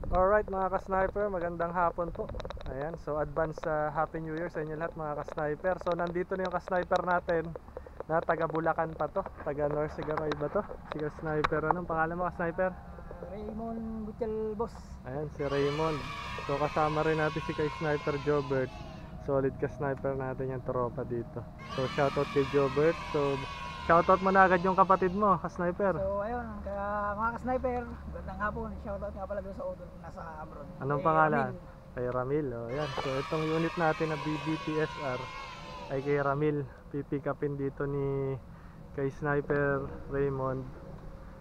Alright mga ka-sniper, magandang hapon po. Ayan, so advance Happy New Year sa inyo lahat mga ka-sniper. So nandito na yung ka-sniper natin na taga Bulacan pa to, taga North Sigaray ba to? Si ka-sniper, anong pangalan mo ka-sniper? Raymond Butchel, boss. Ayan, si Raymond. So kasama rin natin si ka-sniper Jobert. Solid ka-sniper natin yung tropa dito. So shoutout kay Jobert. So shoutout mo na agad yung kapatid mo, ka-sniper. So ayun, kaya mga ka-sniper, magandang hapon. Shoutout nga pala doon sa Odol kung nasa abroad. Anong pangalan? Kay Ramil. Oh, ayan. So itong unit natin na BBTSR ay kay Ramil. Pipick upin dito ni kay Sniper Raymond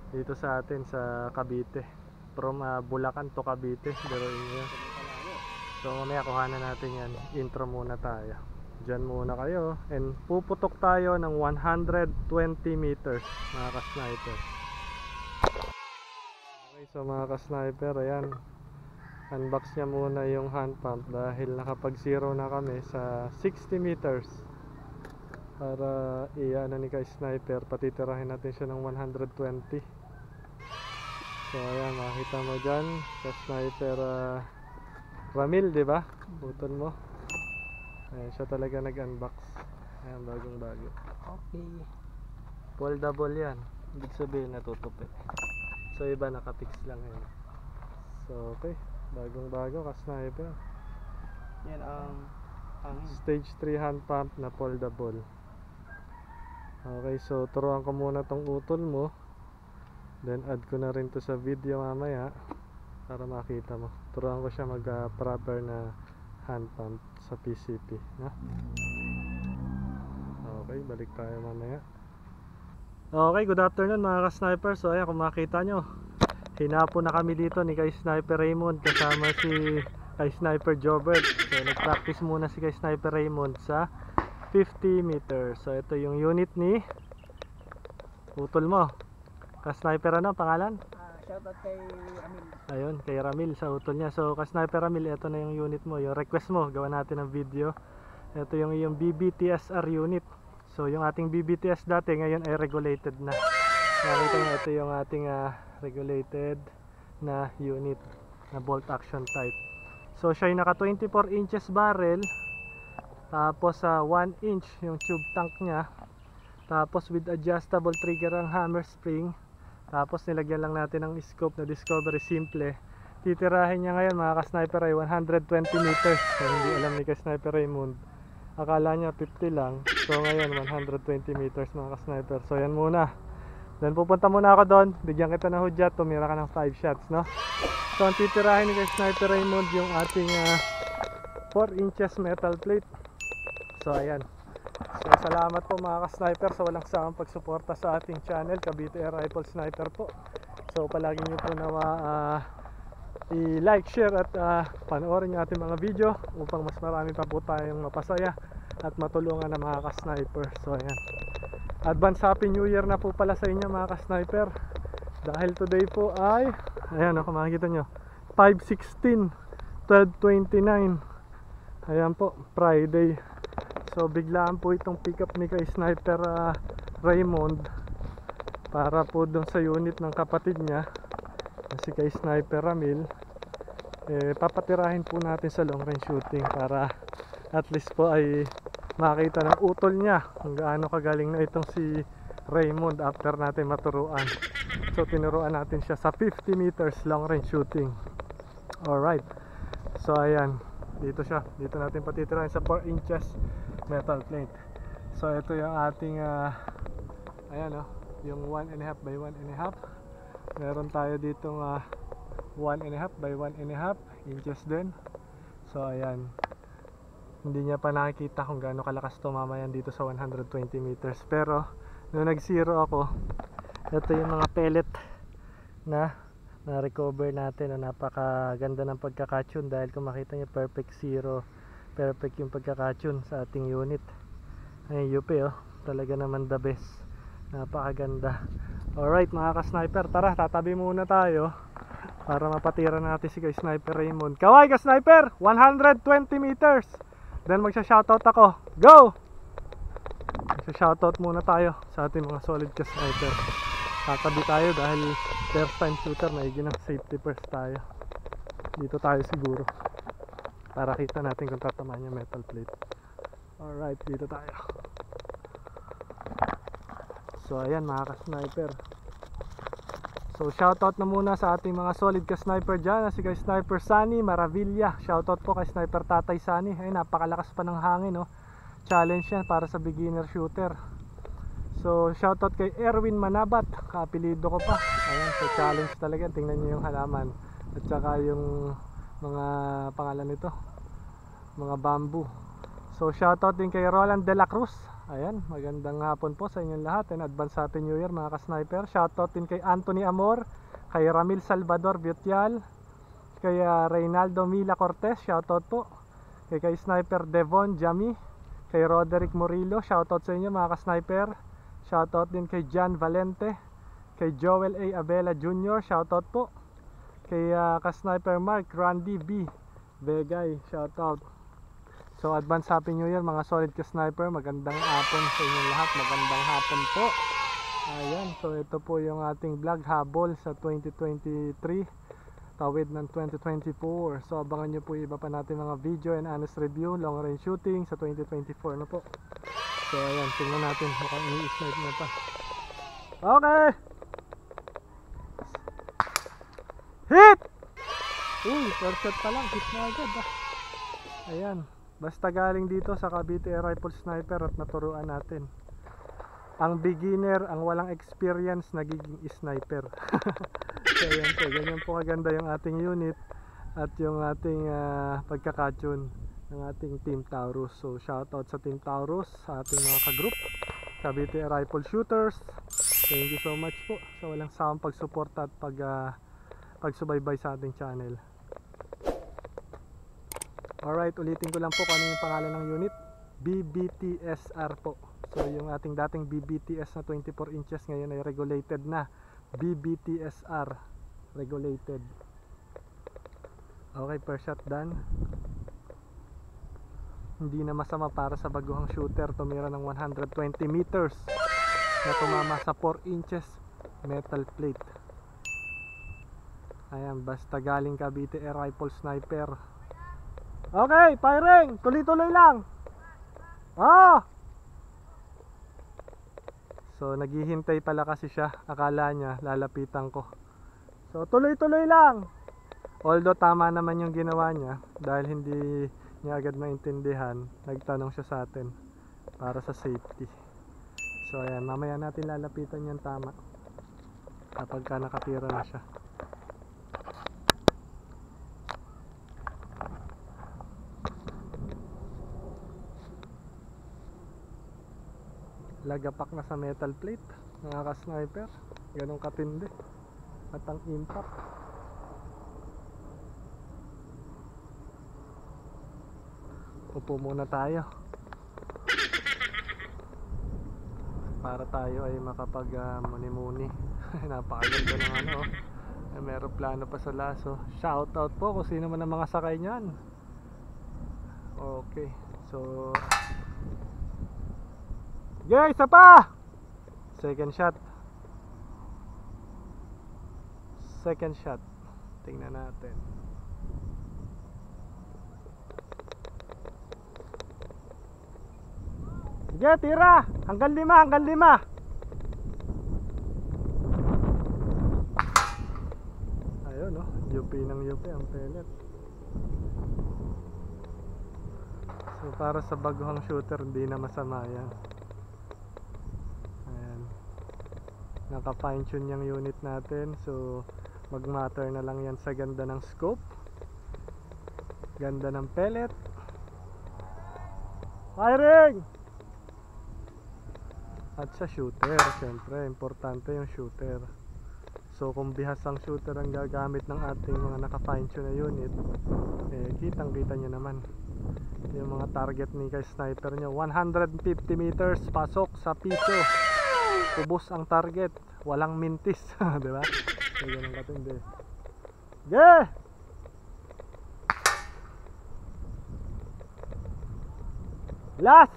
dito sa atin sa Cavite. From Bulacan to Cavite. Pero yun. So mamaya kuhanan natin yan. Intro muna tayo. Diyan muna kayo. And puputok tayo ng 120 meters mga ka-sniper. Okay, so mga ka-sniper, ayan. Unbox niya muna yung hand pump dahil nakapag zero na kami sa 60 meters para i-ano ni ka-sniper, patitirahin natin siya ng 120. So ayan, makita mo dyan ka-sniper Ramil, diba? Button mo. Ayan, siya talaga nag-unbox. Ayan, bagong bago. Okay. Foldable yan, ibig sabihin natutupi. So iba nakapix lang yan. So okay, bagong bago ka-sniper. Yan ang Stage 3 hand pump na foldable. Okay, so turuan ko muna tong utol mo. Then add ko na rin to sa video mamaya para makita mo. Turuan ko siya mag proper na hand pump sa PCP, no? Okay, balik tayo mamaya. Okay, good afternoon mga ka-sniper. So ayan, kung makita nyo, hinapo na kami dito ni ka-sniper Raymond kasama si ka-sniper Jobert. So nag-practice muna si ka-sniper Raymond sa 50 meters. So ito yung unit ni utol mo. Ka-sniper ano pangalan? shoutout kay Ramil. Ayun, kay Ramil sa utol niya. So ka-sniper Ramil, ito na yung unit mo. Yung request mo, gawa natin ng video. Ito yung BBTSR unit. So yung ating BBTS dati ngayon ay regulated na. Nakita nyo, ito yung ating regulated na unit na bolt action type. So siya yung naka 24 inches barrel. Tapos 1 inch yung tube tank nya. Tapos with adjustable trigger ang hammer spring. Tapos nilagyan lang natin ng scope na Discovery Simple. Titirahin niya ngayon mga ka-sniper ay 120 meters. So hindi alam ni ka-sniper Raymond, akala niya 50 lang. So ngayon 120 meters mga ka-sniper. So yan muna. Then pupunta muna ako doon, bigyan kita ng hudyat, tumira ka ng 5 shots, no? So ang titirahin ni ka-sniper Raymond yung ating 4 inches metal plate. So ayan. So salamat po mga ka-sniper sa walang sawang pagsuporta sa ating channel, Cavite Air Rifle Sniper po. So palagi nyo po na i-like, share at panoorin yung ating mga video upang mas marami pa po tayong mapasaya at matulungan ng mga ka-sniper. So ayan, advance Happy New Year na po pala sa inyo mga ka-sniper. Dahil today po ay, ayan kung makikita nyo, 5/16, 12/29. Ayan po, Friday. So biglaan po itong pick up ni ka-sniper Raymond para po doon sa unit ng kapatid niya, si ka-sniper Ramil. Papatirahin po natin sa long range shooting para at least po ay makita ng utol niya kung gaano kagaling na itong si Raymond after natin maturuan. So tinuruan natin siya sa 50 meters long range shooting. Alright, so ayan, dito siya, dito natin patitirahin sa 4 inches metal plate. So ito yung ating ayan yung 1.5 by 1.5. Meron tayo ditong 1.5 by 1.5 inches din. So ayan, hindi niya pa nakikita kung gaano kalakas tumama yan dito sa 120 meters. Pero nung nag zero ako, ito yung mga pellet na recover natin. Napakaganda ng pagkakatune dahil kung makita niyo perfect zero, perfect yung pagkakatune sa ating unit. Ay UP talaga naman the best, napakaganda. Alright mga ka-sniper, tara tatabi muna tayo para mapatira natin si ka-sniper Raymond. Kaway ka-sniper, 120 meters. Then magsha-shoutout ako, go! Magsha-shoutout muna tayo sa ating mga solid ka-sniper. Tatabi tayo dahil first time shooter, maigi ng safety first tayo. Dito tayo siguro. Para kita natin kung tatamaan yung metal plate. Alright, dito tayo. So ayan mga ka-sniper. So shoutout na muna sa ating mga solid ka-sniper dyan. Si kay Sniper Sunny Maravilla. Shoutout po kay Sniper Tatay Sunny. Ay, napakalakas pa ng hangin, no? Challenge yan para sa beginner shooter. So shoutout kay Erwin Manabat. Kaapelido ko pa. Ayan, so challenge talaga. Tingnan nyo yung halaman. At saka yung mga pangalan nito, mga bamboo. So shoutout din kay Roland De La Cruz. Ayan, magandang hapon po sa inyong lahat and advance happy new year mga ka-sniper. Shoutout din kay Anthony Amor, kay Ramil Salvador Butial, kay Reynaldo Mila Cortez, shoutout po. Kay Sniper Devon Jami, kay Roderick Murillo, shoutout sa inyo mga ka-sniper. Shoutout din kay John Valente, kay Joel A. Abela Jr., shoutout po. Kay ka-sniper Mark Randy B. Vegay, shoutout. So advance happy new year mga solid ka-sniper. Magandang hapon sa inyong lahat. Magandang hapon po. Ayan, so ito po yung ating vlog habol sa 2023, tawid ng 2024. So abangan nyo po iba pa natin mga video and honest review, long range shooting sa 2024 na po. So ayan, tingnan natin, mukhang ini-snipe na pa. Okay, hit! Uy, first shot pa lang, hit na agad ah. Ayan, basta galing dito sa Cavite Rifle Sniper at naturuan natin. Ang beginner, ang walang experience, nagiging sniper. So ayan po, ganyan po kaganda yung ating unit at yung ating pagkakatune ng ating Team Taurus. So shoutout sa Team Taurus, sa ating mga ka-group Cavite Rifle Shooters. Thank you so much po sa walang sawang pagsuporta at pagsubaybay sa ating channel. Alright, ulitin ko lang po kung ano yung pangalan ng unit. BBTSR po. So yung ating dating BBTS na 24 inches ngayon ay regulated na BBTSR regulated. Okay, per shot done. Hindi na masama para sa baguhang shooter tumira ng 120 meters na tumama sa 4 inches metal plate. Ayan, basta galing Cavite Rifle Sniper. Okay, firing! Tuloy-tuloy lang! So naghihintay pala kasi siya. Akala niya lalapitan ko. So tuloy-tuloy lang. Although tama naman yung ginawa niya, dahil hindi niya agad maintindihan, nagtanong siya sa atin para sa safety. So ayan, mamaya natin lalapitan yan tama kapag ka nakatira na siya. Lagapak na sa metal plate mga ka-sniper, ganun katindi at ang impact. Upo muna tayo para tayo ay makapag muni-muni. Napakaganda ng ano, may aeroplano pa sa laso. Shoutout po kung sino man ang mga sakay niyan. Okay, so okay, isa pa! Second shot. Second shot. Tingnan natin. Sige, tira! Hanggang 5, hanggang 5. Ayun, no? UP ng UP ang pellet. So para sa baguhang shooter, hindi na masama yan. Naka fine tune yung unit natin, so mag matter na lang yan sa ganda ng scope, ganda ng pellet. Firing! At sa shooter, syempre importante yung shooter. So kung bihas ang shooter ang gagamit ng ating mga naka fine tune na unit, eh kitang kita nyo naman yung mga target ni kay sniper nyo. 150 meters pasok sa piso, ubos ang target, walang mintis. Diba? So ganun katindi. Yeah! Last!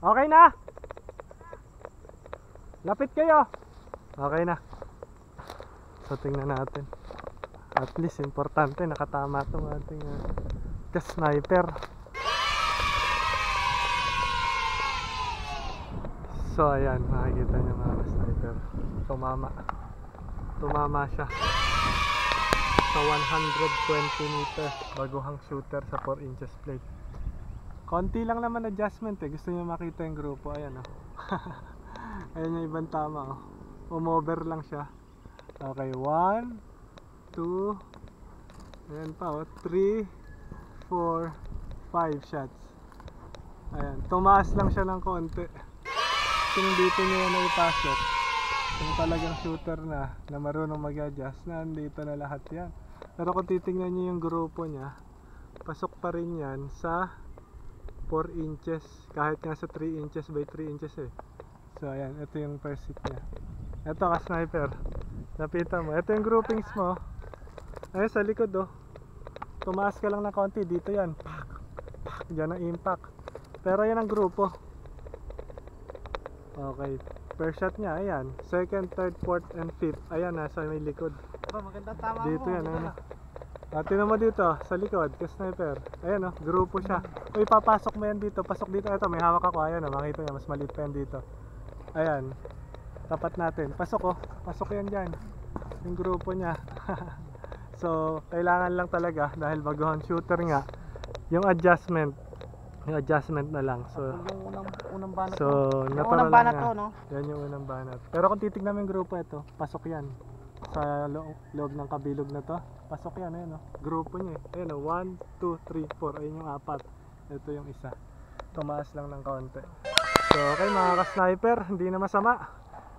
Okay na? Lapit kayo. Okay na. So tingnan natin. At least importante nakatama itong ating ka-sniper. So ayan, makikita niyo mga ka-sniper. Tumama siya sa 120 meters baguhang shooter sa 4 inches plate. Konti lang naman adjustment gusto niyo makita yung grupo. Ayan ayan yung ibang tama umover lang siya. Okay, 1, 2, ayan pa 3, 4, 5 shots. Ayan, tumaas lang siya ng konti. Kung dito niya na ipasok, kung talagang shooter na marunong mag-adjust, nandito na lahat yan. Pero kung titingnan niyo yung grupo niya, pasok pa rin yan sa 4 inches, kahit nga sa 3 inches by 3 inches So ayan, ito yung first hit niya. Ito ka-sniper, napitan mo. Ito yung groupings mo. Ayun sa likod tumaas ka lang ng konti, dito yan. Diyan ang impact. Pero yan ang grupo. Okay, first shot niya, ayan. Second, third, fourth, and fifth. Ayan, nasa may likod. Magandang tama Dito mo. yan, ayan. Tingnan mo dito, sa likod, ka-sniper. Ayan grupo siya. Uy, papasok mo yan dito. Pasok dito. Ito, may hawak ako. Ayan makita niya, mas maliit pa yan dito. Ayan, tapat natin. Pasok pasok yan dyan. Yung grupo niya. So, kailangan lang talaga, dahil baguhan shooter nga, yung adjustment na lang. So, Yung unang banat so Yung natural unang banat lang to, yan. no? Yan yung unang banat. Pero kung titignan mo yung grupo ito, pasok yan. Sa loob ng kabilog na to, pasok yan. Ayan grupo niya Ayan 1, 2, 3, 4. Ayun yung 4. Ito yung isa. Tumaas lang ng kaunti. So okay mga ka-sniper, hindi na masama.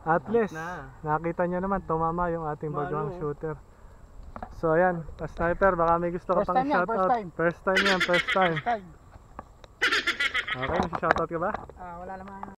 At least, nakita nyo naman, tumama yung ating baguhang shooter. So ayan, ka-sniper, baka may gusto ka First pang time yan, shoutout. First time yan, first time. Okay, may shoutout ka ba? Wala naman